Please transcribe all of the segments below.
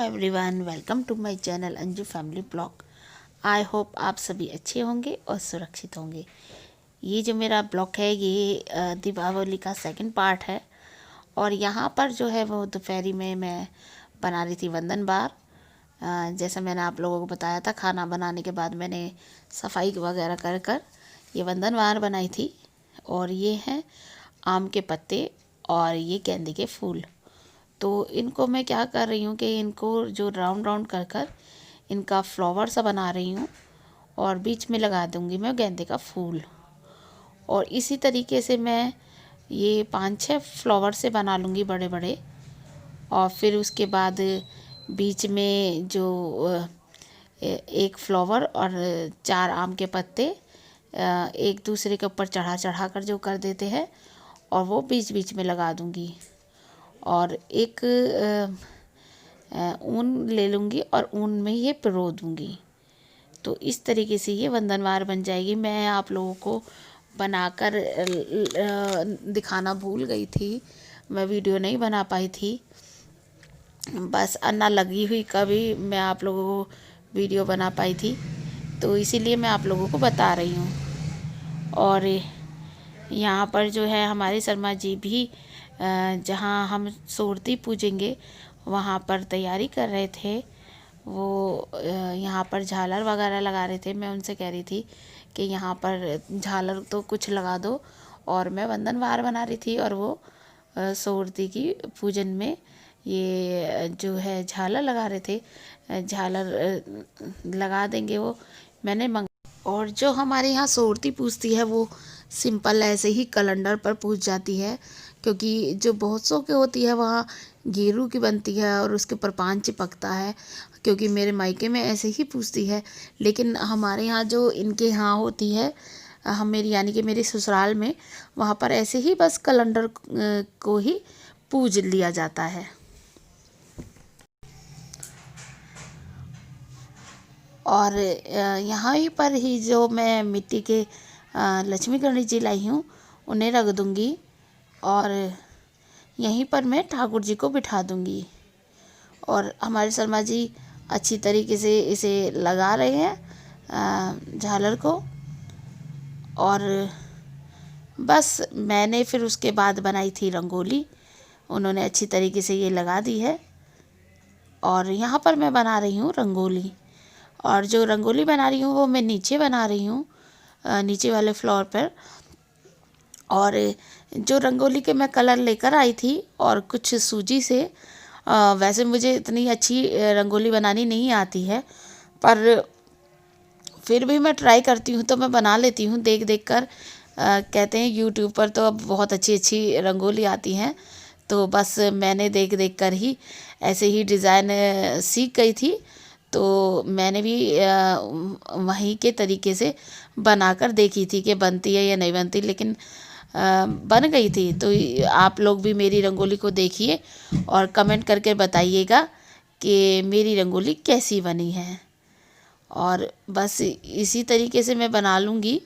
Everyone, welcome to my channel Anju family blog. I hope आप सभी अच्छे होंगे और सुरक्षित होंगे। ये जो मेरा ब्लॉग है ये दीपावली का सेकंड पार्ट है। और यहाँ पर जो है वो दोपहरी में मैं बना रही थी वंदन बार। जैसा मैंने आप लोगों को बताया था, खाना बनाने के बाद मैंने सफाई वगैरह कर कर ये वंदन बार बनाई थी। और ये हैं आम के पत्ते और ये गेंदे के फूल। तो इनको मैं क्या कर रही हूँ कि इनको जो राउंड राउंड कर कर इनका फ्लावर सा बना रही हूँ और बीच में लगा दूँगी मैं गेंदे का फूल। और इसी तरीके से मैं ये 5-6 फ्लावर से बना लूँगी बड़े बड़े। और फिर उसके बाद बीच में जो एक फ्लावर और 4 आम के पत्ते एक दूसरे के ऊपर चढ़ा चढ़ा कर जो कर देते हैं, और वो बीच बीच में लगा दूँगी। और एक ऊन ले लूँगी और ऊन में ये पिरो दूँगी। तो इस तरीके से ये वंदनवार बन जाएगी। मैं आप लोगों को बनाकर दिखाना भूल गई थी, मैं वीडियो नहीं बना पाई थी। बस अन्ना लगी हुई कभी मैं आप लोगों को वीडियो बना पाई थी, तो इसीलिए मैं आप लोगों को बता रही हूँ। और यहाँ पर जो है हमारे शर्मा जी भी जहाँ हम सूरती पूजेंगे वहाँ पर तैयारी कर रहे थे। वो यहाँ पर झालर वगैरह लगा रहे थे। मैं उनसे कह रही थी कि यहाँ पर झालर तो कुछ लगा दो, और मैं वंदनवार बना रही थी और वो सूरती की पूजन में ये जो है झालर लगा रहे थे। झालर लगा देंगे वो मैंने और जो हमारे यहाँ सूरती पूजती है वो सिंपल ऐसे ही कैलेंडर पर पूज जाती है, क्योंकि जो बहुत सौ के होती है वहाँ गेरू की बनती है और उसके ऊपर पान चिपकता है। क्योंकि मेरे मायके में ऐसे ही पूजती है, लेकिन हमारे यहाँ जो इनके यहाँ होती है, हम मेरी यानी कि मेरे ससुराल में, वहाँ पर ऐसे ही बस कैलेंडर को ही पूज लिया जाता है। और यहाँ पर ही जो मैं मिट्टी के लक्ष्मी गणेश जी लाई हूँ उन्हें रख दूँगी, और यहीं पर मैं ठाकुर जी को बिठा दूँगी। और हमारे शर्मा जी अच्छी तरीके से इसे लगा रहे हैं झालर को। और बस मैंने फिर उसके बाद बनाई थी रंगोली, उन्होंने अच्छी तरीके से ये लगा दी है। और यहाँ पर मैं बना रही हूँ रंगोली, और जो रंगोली बना रही हूँ वो मैं नीचे बना रही हूँ, नीचे वाले फ्लोर पर। और जो रंगोली के मैं कलर लेकर आई थी और कुछ सूजी से, वैसे मुझे इतनी अच्छी रंगोली बनानी नहीं आती है, पर फिर भी मैं ट्राई करती हूँ तो मैं बना लेती हूँ देख देख कर। कहते हैं यूट्यूब पर तो अब बहुत अच्छी अच्छी रंगोली आती हैं, तो बस मैंने देख देख कर ही ऐसे ही डिज़ाइन सीख गई थी। तो मैंने भी वहीं के तरीके से बनाकर देखी थी कि बनती है या नहीं बनती, लेकिन बन गई थी। तो आप लोग भी मेरी रंगोली को देखिए और कमेंट करके बताइएगा कि मेरी रंगोली कैसी बनी है। और बस इसी तरीके से मैं बना लूँगी।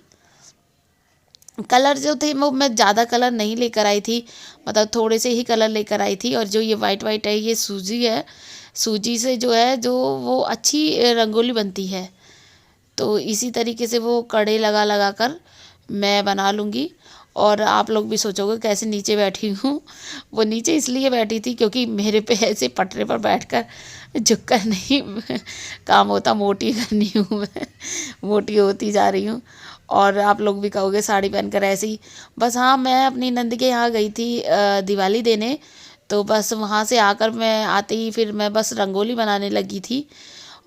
कलर जो थे वो मैं ज़्यादा कलर नहीं लेकर आई थी, मतलब थोड़े से ही कलर लेकर आई थी। और जो ये वाइट वाइट है ये सूजी है, सूजी से जो है जो वो अच्छी रंगोली बनती है। तो इसी तरीके से वो कड़े लगा लगा कर मैं बना लूँगी। और आप लोग भी सोचोगे कैसे नीचे बैठी हूँ। वो नीचे इसलिए बैठी थी क्योंकि मेरे पे ऐसे पटरे पर बैठकर झुककर नहीं काम होता, मोटी करनी हूँ मैं, मोटी होती जा रही हूँ। और आप लोग भी कहोगे साड़ी पहनकर ऐसे ही। बस हाँ, मैं अपनी नंद के यहाँ गई थी दिवाली देने, तो बस वहाँ से आकर मैं आते ही फिर मैं बस रंगोली बनाने लगी थी।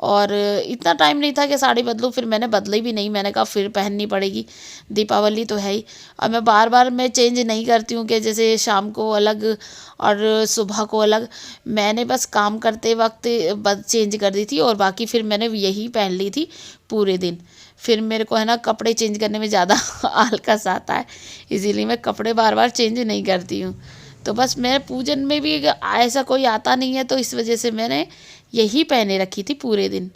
और इतना टाइम नहीं था कि साड़ी बदलूँ, फिर मैंने बदली भी नहीं। मैंने कहा फिर पहननी पड़ेगी, दीपावली तो है ही। और मैं बार बार मैं चेंज नहीं करती हूँ कि जैसे शाम को अलग और सुबह को अलग। मैंने बस काम करते वक्त चेंज कर दी थी, और बाकी फिर मैंने यही पहन ली थी पूरे दिन। फिर मेरे को है ना कपड़े चेंज करने में ज़्यादा आलस आता है, इसीलिए मैं कपड़े बार बार चेंज नहीं करती हूँ। तो बस मेरे पूजन में भी ऐसा कोई आता नहीं है, तो इस वजह से मैंने यही पहने रखी थी पूरे दिन।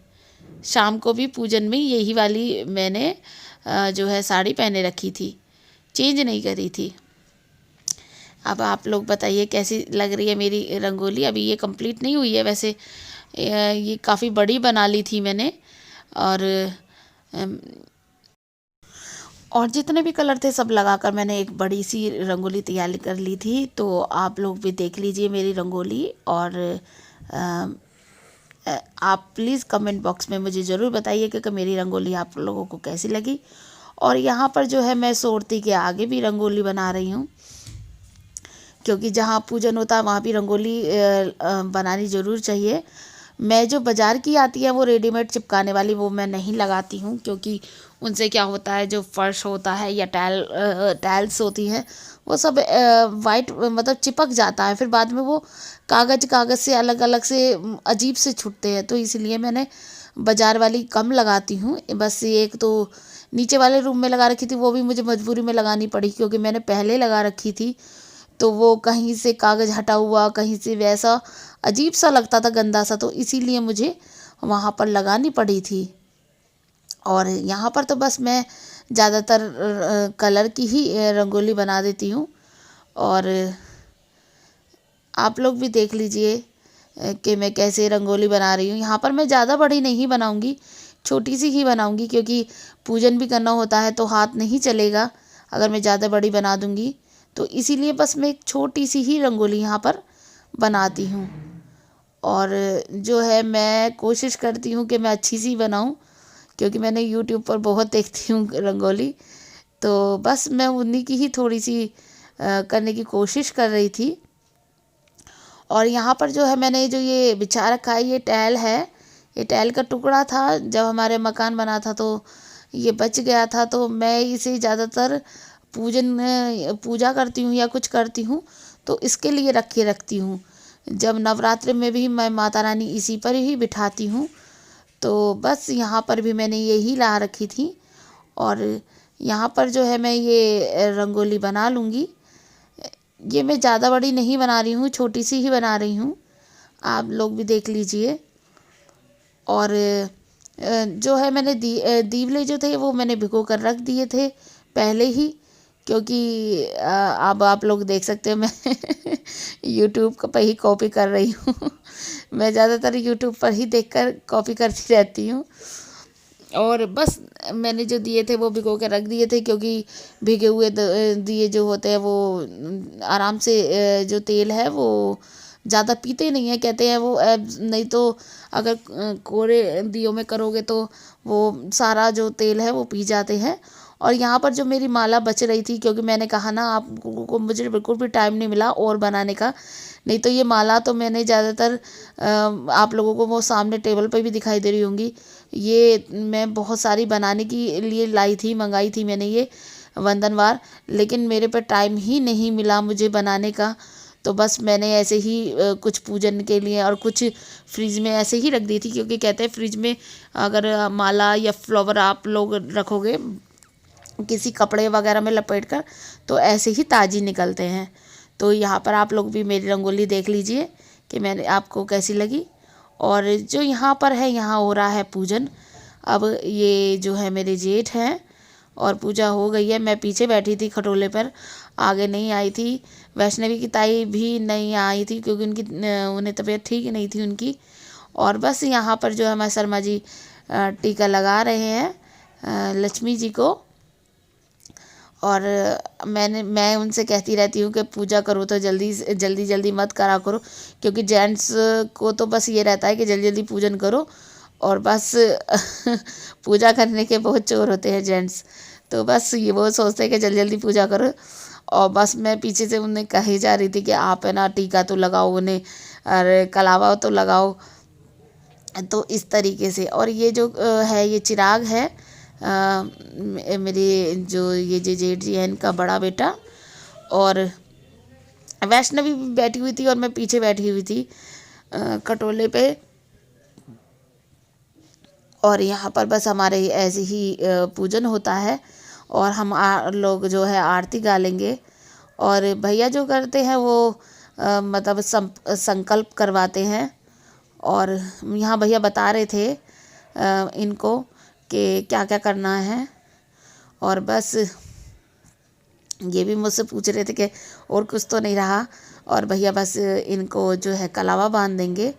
शाम को भी पूजन में यही वाली मैंने जो है साड़ी पहने रखी थी, चेंज नहीं करी थी। अब आप लोग बताइए कैसी लग रही है मेरी रंगोली। अभी ये कंप्लीट नहीं हुई है वैसे, ये काफ़ी बड़ी बना ली थी मैंने। और अम, और जितने भी कलर थे सब लगाकर मैंने एक बड़ी सी रंगोली तैयार कर ली थी। तो आप लोग भी देख लीजिए मेरी रंगोली। और अ, आप प्लीज़ कमेंट बॉक्स में मुझे ज़रूर बताइए कि मेरी रंगोली आप लोगों को कैसी लगी। और यहाँ पर जो है मैं सोरती के आगे भी रंगोली बना रही हूँ, क्योंकि जहाँ पूजन होता है वहाँ भी रंगोली बनानी ज़रूर चाहिए। मैं जो बाज़ार की आती है वो रेडीमेड चिपकाने वाली वो मैं नहीं लगाती हूँ, क्योंकि उनसे क्या होता है जो फर्श होता है या टाइल्स होती है वो सब वाइट मतलब चिपक जाता है। फिर बाद में वो कागज़ से अलग अलग से अजीब से छूटते हैं। तो इसलिए मैंने बाज़ार वाली कम लगाती हूँ। बस एक तो नीचे वाले रूम में लगा रखी थी, वो भी मुझे मजबूरी में लगानी पड़ी, क्योंकि मैंने पहले लगा रखी थी तो वो कहीं से कागज़ हटा हुआ, कहीं से वैसा अजीब सा लगता था, गंदा सा। तो इसीलिए मुझे वहाँ पर लगानी पड़ी थी। और यहाँ पर तो बस मैं ज़्यादातर कलर की ही रंगोली बना देती हूँ। और आप लोग भी देख लीजिए कि मैं कैसे रंगोली बना रही हूँ। यहाँ पर मैं ज़्यादा बड़ी नहीं बनाऊँगी, छोटी सी ही बनाऊँगी, क्योंकि पूजन भी करना होता है तो हाथ नहीं चलेगा अगर मैं ज़्यादा बड़ी बना दूँगी। तो इसीलिए बस मैं एक छोटी सी ही रंगोली यहाँ पर बनाती हूँ। और जो है मैं कोशिश करती हूँ कि मैं अच्छी सी बनाऊँ, क्योंकि मैंने यूट्यूब पर बहुत देखती हूँ रंगोली। तो बस मैं उन्हीं की ही थोड़ी सी करने की कोशिश कर रही थी। और यहाँ पर जो है मैंने जो ये बिछा रखा है ये टैल है, ये टैल का टुकड़ा था। जब हमारे मकान बना था तो ये बच गया था, तो मैं इसे ज़्यादातर पूजा करती हूँ या कुछ करती हूँ तो इसके लिए रखती हूँ। जब नवरात्रि में भी मैं माता रानी इसी पर ही बिठाती हूँ। तो बस यहाँ पर भी मैंने यही ला रखी थी। और यहाँ पर जो है मैं ये रंगोली बना लूँगी। ये मैं ज़्यादा बड़ी नहीं बना रही हूँ, छोटी सी ही बना रही हूँ, आप लोग भी देख लीजिए। और जो है मैंने दीवले जो थे वो मैंने भिगो कर रख दिए थे पहले ही, क्योंकि अब आप लोग देख सकते हैं मैं यूट्यूब पर ही कॉपी कर रही हूँ मैं ज़्यादातर यूट्यूब पर ही देखकर कॉपी करती रहती हूँ। और बस मैंने जो दिए थे वो भिगो के रख दिए थे, क्योंकि भीगे हुए दिए जो होते हैं वो आराम से जो तेल है वो ज़्यादा पीते नहीं है, कहते हैं वो नहीं तो अगर कोरे दियों में करोगे तो वो सारा जो तेल है वो पी जाते हैं। और यहाँ पर जो मेरी माला बच रही थी, क्योंकि मैंने कहा ना आप लोगों को मुझे बिल्कुल भी टाइम नहीं मिला और बनाने का, नहीं तो ये माला तो मैंने ज़्यादातर आप लोगों को वो सामने टेबल पर भी दिखाई दे रही होंगी। ये मैं बहुत सारी बनाने के लिए लाई थी, मंगाई थी मैंने ये वंदनवार, लेकिन मेरे पर टाइम ही नहीं मिला मुझे बनाने का। तो बस मैंने ऐसे ही कुछ पूजन के लिए और कुछ फ्रिज में ऐसे ही रख दी थी, क्योंकि कहते हैं फ्रिज में अगर माला या फ्लावर आप लोग रखोगे किसी कपड़े वगैरह में लपेट कर तो ऐसे ही ताज़ी निकलते हैं। तो यहाँ पर आप लोग भी मेरी रंगोली देख लीजिए कि मैंने आपको कैसी लगी। और जो यहाँ पर है यहाँ हो रहा है पूजन। अब ये जो है मेरे जेठ हैं और पूजा हो गई है। मैं पीछे बैठी थी खटोले पर, आगे नहीं आई थी। वैष्णवी की ताई भी नहीं आई थी, क्योंकि उन्हें तबीयत ठीक नहीं थी उनकी। और बस यहाँ पर जो है हमारे शर्मा जी टीका लगा रहे हैं लक्ष्मी जी को। और मैं उनसे कहती रहती हूँ कि पूजा करो तो जल्दी मत करा करो, क्योंकि जेंट्स को तो बस ये रहता है कि जल्दी जल्दी पूजन करो और बस पूजा करने के बहुत चोर होते हैं जेंट्स। तो बस ये वो सोचते हैं कि जल्दी जल्दी पूजा करो। और बस मैं पीछे से उन्हें कही जा रही थी कि आप है ना टीका तो लगाओ उन्हें, और कलावा तो लगाओ। तो इस तरीके से। और ये जो है ये चिराग है मेरे जो ये जेठ जी है इनका बड़ा बेटा। और वैष्णवी भी बैठी हुई थी और मैं पीछे बैठी हुई थी खटोले पे। और यहाँ पर बस हमारे ऐसे ही पूजन होता है और हम लोग जो है आरती गा लेंगे। और भैया जो करते हैं वो मतलब संकल्प करवाते हैं। और यहाँ भैया बता रहे थे इनको कि क्या क्या करना है। और बस ये भी मुझसे पूछ रहे थे कि और कुछ तो नहीं रहा। और भैया बस इनको जो है कलावा बांध देंगे।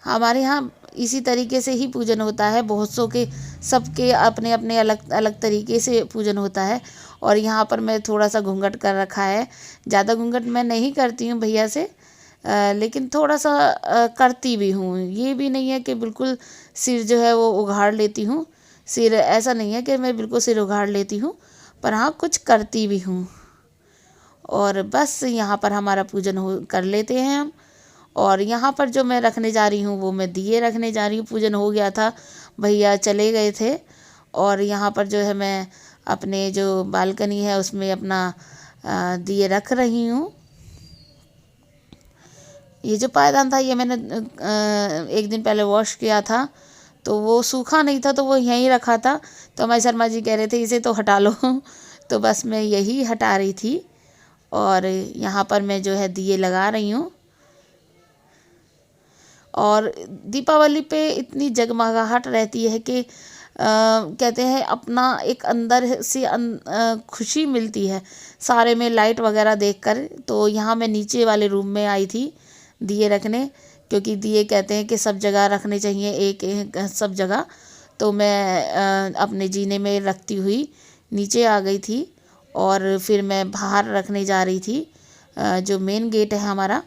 हमारे यहाँ इसी तरीके से ही पूजन होता है। बहुत सौ के सबके अपने अपने अलग अलग तरीके से पूजन होता है। और यहाँ पर मैं थोड़ा सा घूंघट कर रखा है। ज़्यादा घूंघट मैं नहीं करती हूँ भैया से, लेकिन थोड़ा सा करती भी हूँ। ये भी नहीं है कि बिल्कुल सिर जो है वो उघाड़ लेती हूँ। सिर ऐसा नहीं है कि मैं बिल्कुल सिर उघाड़ लेती हूँ, पर हाँ कुछ करती भी हूँ। और बस यहाँ पर हमारा पूजन हो कर लेते हैं हम। और यहाँ पर जो मैं रखने जा रही हूँ वो मैं दिए रखने जा रही हूँ। पूजन हो गया था, भैया चले गए थे। और यहाँ पर जो है मैं अपने जो बालकनी है उसमें अपना दिए रख रही हूँ। ये जो पायदान था ये मैंने एक दिन पहले वॉश किया था, तो वो सूखा नहीं था तो वो यहीं रखा था। तो हमारे शर्मा जी कह रहे थे इसे तो हटा लो तो बस मैं यही हटा रही थी। और यहाँ पर मैं जो है दिए लगा रही हूँ। और दीपावली पे इतनी जगमगाहट रहती है कि कहते हैं अपना एक अंदर से खुशी मिलती है सारे में लाइट वगैरह देखकर। तो यहाँ मैं नीचे वाले रूम में आई थी दिए रखने, क्योंकि दिए कहते हैं कि सब जगह रखने चाहिए, एक सब जगह। तो मैं अपने जीने में रखती हुई नीचे आ गई थी। और फिर मैं बाहर रखने जा रही थी, जो मेन गेट है हमारा।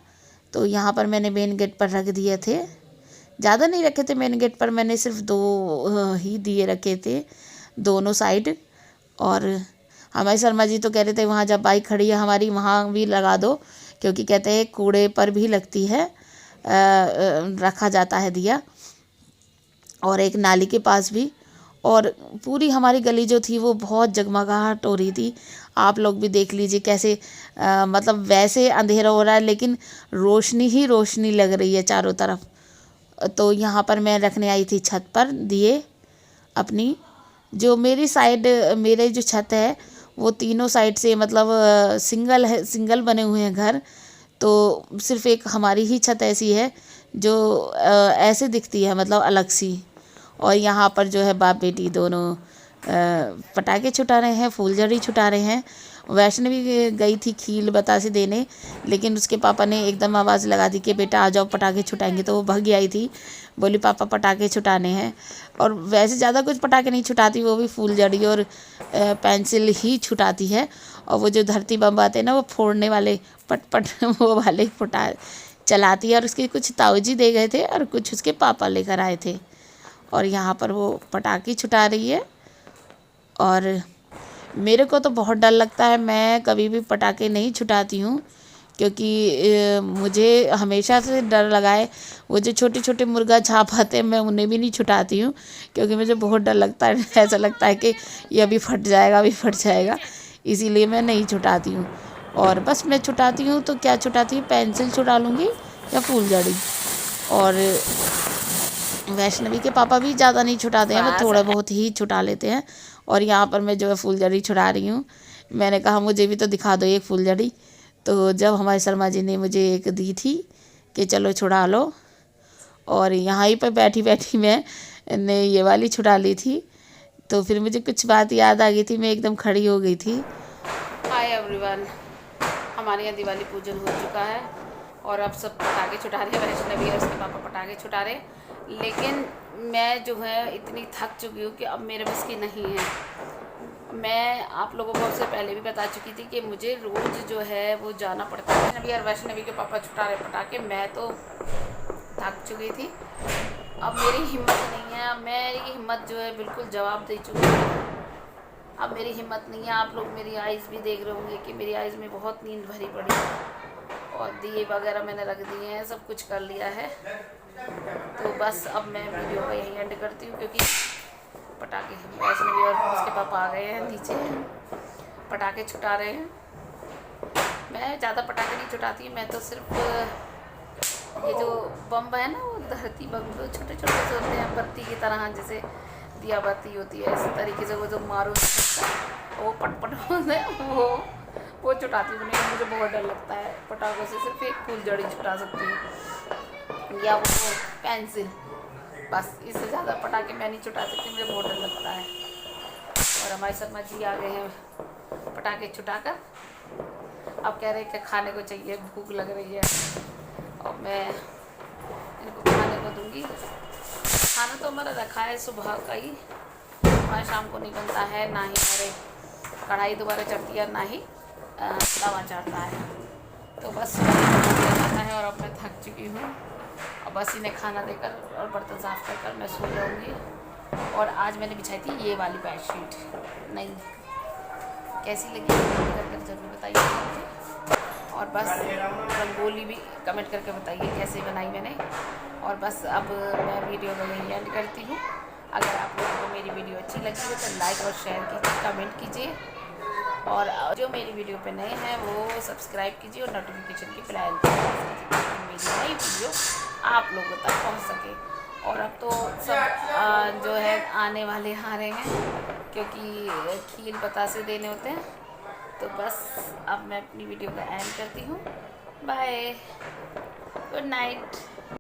तो यहाँ पर मैंने मेन गेट पर रख दिए थे। ज़्यादा नहीं रखे थे मेन गेट पर, मैंने सिर्फ 2 ही दिए रखे थे दोनों साइड। और हमारे शर्मा जी तो कह रहे थे वहाँ जब बाइक खड़ी है हमारी वहाँ भी लगा दो, क्योंकि कहते हैं कूड़े पर भी लगती है, रखा जाता है दिया। और एक नाली के पास भी। और पूरी हमारी गली जो थी वो बहुत जगमगाहट हो रही थी। आप लोग भी देख लीजिए कैसे मतलब वैसे अंधेरा हो रहा है लेकिन रोशनी ही रोशनी लग रही है चारों तरफ। तो यहाँ पर मैं रखने आई थी छत पर दिए अपनी। जो मेरी साइड, मेरे जो छत है वो तीनों साइड से मतलब सिंगल है, सिंगल बने हुए हैं घर। तो सिर्फ एक हमारी ही छत ऐसी है जो ऐसे दिखती है, मतलब अलग सी। और यहाँ पर जो है बाप बेटी दोनों पटाखे छुटा रहे हैं, फूलझड़ी छुटा रहे हैं। वैष्णवी गई थी खील बतासे देने, लेकिन उसके पापा ने एकदम आवाज़ लगा दी कि बेटा आ जाओ पटाखे छुटाएंगे। तो वो भाग आई थी, बोली पापा पटाखे छुटाने हैं। और वैसे ज़्यादा कुछ पटाखे नहीं छुटाती, वो भी फूलझड़ी और पेंसिल ही छुटाती है। और वो जो धरती बम आते हैं ना वो फोड़ने वाले पट पट वो वाले फुटा चलाती है। और उसके कुछ ताऊजी दे गए थे और कुछ उसके पापा लेकर आए थे। और यहाँ पर वो पटाखे छुटा रही है। और मेरे को तो बहुत डर लगता है, मैं कभी भी पटाखे नहीं छुटाती हूँ, क्योंकि मुझे हमेशा से डर लगा है। वो जो छोटे छोटे मुर्गा छाप आते हैं मैं उन्हें भी नहीं छुटाती हूँ, क्योंकि मुझे बहुत डर लगता है। ऐसा लगता है कि ये अभी फट जाएगा, अभी फट जाएगा, इसीलिए मैं नहीं छुटाती हूँ। और बस मैं छुटाती हूँ तो क्या छुटाती हूँ, पेंसिल छुटा लूँगी या फूलझड़ी। और वैष्णवी के पापा भी ज़्यादा नहीं छुटाते हैं, वो थोड़ा बहुत ही छुटा लेते हैं। और यहाँ पर मैं जो है फूलझड़ी छुटा रही हूँ। मैंने कहा मुझे भी तो दिखा दो एक फूलझड़ी। तो जब हमारे शर्मा जी ने मुझे एक दी थी कि चलो छुड़ा लो, और यहाँ ही पर बैठी बैठी मैंने ये वाली छुड़ा ली थी। तो फिर मुझे कुछ बात याद आ गई थी, मैं एकदम खड़ी हो गई थी। हाय एवरीवन, हमारे यहाँ दिवाली पूजन हो चुका है और अब सब पटाखे छुटा रहे हैं। वैष्णवी और उसके पापा पटाखे छुटा रहे, लेकिन मैं जो है इतनी थक चुकी हूँ कि अब मेरे बस की नहीं है। मैं आप लोगों को उससे पहले भी बता चुकी थी कि मुझे रोज़ जो है वो जाना पड़ता है। वैष्णवी और वैष्णवी के पापा छुटा रहे पटाखे, मैं तो थक चुकी थी। अब मेरी हिम्मत नहीं है, मेरी हिम्मत जो है बिल्कुल जवाब दे चुकी है। अब मेरी हिम्मत नहीं है। आप लोग मेरी आइज़ भी देख रहे होंगे कि मेरी आइज़ में बहुत नींद भरी पड़ी है। और दिए वगैरह मैंने रख दिए हैं, सब कुछ कर लिया है। तो बस अब मैं वीडियो को यहीं एंड करती हूँ, क्योंकि पटाखे वैष्णवी और उसके पापा आ गए हैं नीचे, पटाखे छुटा रहे हैं। मैं ज़्यादा पटाखे नहीं छुटाती, मैं तो सिर्फ ये जो बम है ना, वो धरती बम जो छोटे छोटे से होते हैं बत्ती की तरह, जैसे दिया बत्ती होती है, इस तरीके से वो जो मारो वो पटपट होते हैं, वो छुटाती हूँ। नहीं, मुझे बहुत डर लगता है पटाखों से। सिर्फ एक फूलझड़ी छुटा सकती हूँ या वो पेंसिल, बस। इससे ज़्यादा पटाखे मैं नहीं छुटा सकती, मुझे बहुत डर लगता है। और हमारे शर्मा जी आ गए हैं पटाखे छुटाकर। अब कह रहे हैं कि खाने को चाहिए, भूख लग रही है, और मैं इनको खाने को दूँगी। बनाऊंगी। खाना तो हमारा रखा है सुबह का ही, और शाम को नहीं बनता है, ना ही मेरे कढ़ाई दोबारा चढ़ती है, ना ही तवा चढ़ता है। तो बस जाता है और अब मैं थक चुकी हूँ। और बस इन्हें खाना देकर और बर्तन साफ कर मैं सो जाऊँगी। और आज मैंने बिछाई थी ये वाली बेडशीट, नहीं कैसी लगी करके ज़रूर बताइए मुझे। और बस रंगोली भी कमेंट करके बताइए कैसे बनाई मैंने। और बस अब मैं वीडियो को यहीं एंड करती हूँ। अगर आप लोगों को मेरी वीडियो अच्छी लगी है तो लाइक और शेयर कीजिए, कमेंट कीजिए। और जो मेरी वीडियो पे नए हैं वो सब्सक्राइब कीजिए और नोटिफिकेशन की बेल कीजिए, मेरी नई वीडियो आप लोगों तक पहुंच सके। और अब तो सब जो है आने वाले आ रहे हैं, क्योंकि खील बतासे देने होते हैं। तो बस अब मैं अपनी वीडियो का एंड करती हूँ। Bye, good night.